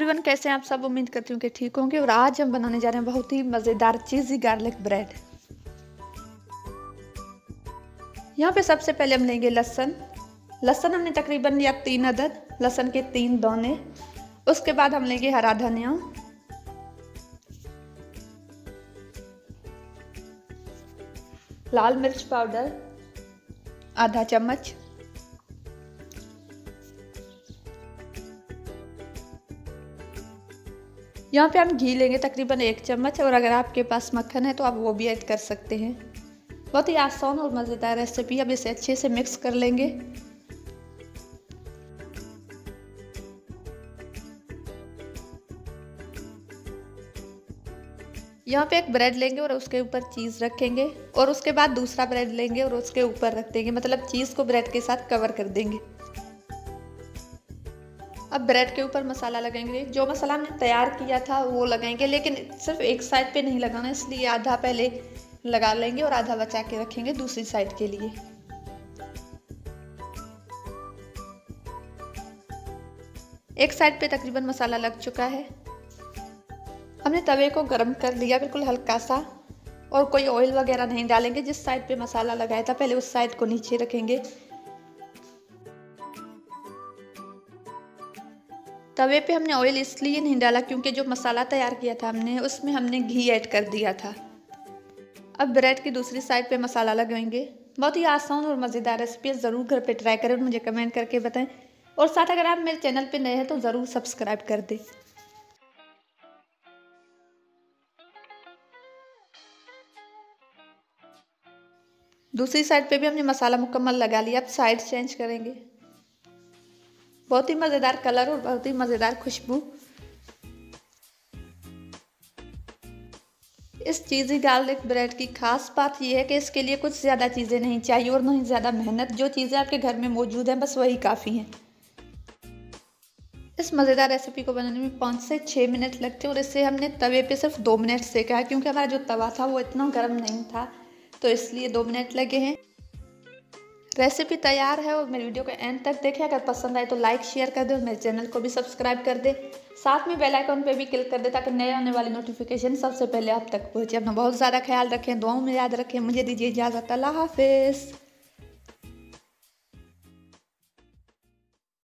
Everyone, कैसे हैं आप सब। उम्मीद करती हूँ कि ठीक होंगे। और आज हम बनाने जा रहे हैं बहुत ही मज़ेदार चीज़ी गार्लिक ब्रेड। यहाँ पे सबसे पहले हम लेंगे लहसुन हमने तकरीबन लिया 3 अदद, लहसुन के 3 दाने। उसके बाद हम लेंगे हरा धनिया, लाल मिर्च पाउडर आधा चम्मच, यहाँ पे हम घी लेंगे तकरीबन 1 चम्मच। और अगर आपके पास मक्खन है तो आप वो भी ऐड कर सकते हैं। बहुत ही आसान और मज़ेदार रेसिपी। अब इसे अच्छे से मिक्स कर लेंगे। यहाँ पे एक ब्रेड लेंगे और उसके ऊपर चीज़ रखेंगे, और उसके बाद दूसरा ब्रेड लेंगे और उसके ऊपर रख देंगे, मतलब चीज़ को ब्रेड के साथ कवर कर देंगे। अब ब्रेड के ऊपर मसाला लगाएंगे। जो मसाला हमने तैयार किया था वो लगाएंगे, लेकिन सिर्फ एक साइड पे नहीं लगाना, इसलिए आधा पहले लगा लेंगे और आधा बचा के रखेंगे दूसरी साइड के लिए। एक साइड पे तकरीबन मसाला लग चुका है। हमने तवे को गर्म कर लिया बिल्कुल हल्का सा, और कोई ऑयल वगैरह नहीं डालेंगे। जिस साइड पे मसाला लगाया था पहले उस साइड को नीचे रखेंगे। तवे पे हमने ऑयल इसलिए नहीं डाला क्योंकि जो मसाला तैयार किया था हमने, उसमें हमने घी ऐड कर दिया था। अब ब्रेड की दूसरी साइड पे मसाला लगाएंगे। बहुत ही आसान और मज़ेदार रेसिपी है, ज़रूर घर पे ट्राई करें और मुझे कमेंट करके बताएं। और साथ अगर आप मेरे चैनल पे नए हैं तो ज़रूर सब्सक्राइब कर दें। दूसरी साइड पे भी हमने मसाला मुकम्मल लगा लिया। अब साइड चेंज करेंगे। बहुत ही मज़ेदार कलर और बहुत ही मज़ेदार खुशबू। इस चीज़ी गार्लिक ब्रेड की खास बात यह है कि इसके लिए कुछ ज़्यादा चीज़ें नहीं चाहिए और नहीं ज़्यादा मेहनत। जो चीज़ें आपके घर में मौजूद हैं बस वही काफ़ी हैं। इस मज़ेदार रेसिपी को बनाने में 5 से 6 मिनट लगते हैं, और इसे हमने तवे पे सिर्फ 2 मिनट सेका है, क्योंकि हमारा जो तवा था वो इतना गर्म नहीं था, तो इसलिए 2 मिनट लगे हैं। रेसिपी तैयार है और मेरी वीडियो को एंड तक देखें। अगर पसंद आए तो लाइक शेयर कर दे और मेरे चैनल को भी सब्सक्राइब कर दे। साथ में बेल आइकन पे भी क्लिक कर दे ताकि नए आने वाली नोटिफिकेशन सबसे पहले आप तक पहुंचे। अपना बहुत ज़्यादा ख्याल रखें, दुआओं में याद रखें। मुझे दीजिए इजाज़त। अल्लाह हाफिज़।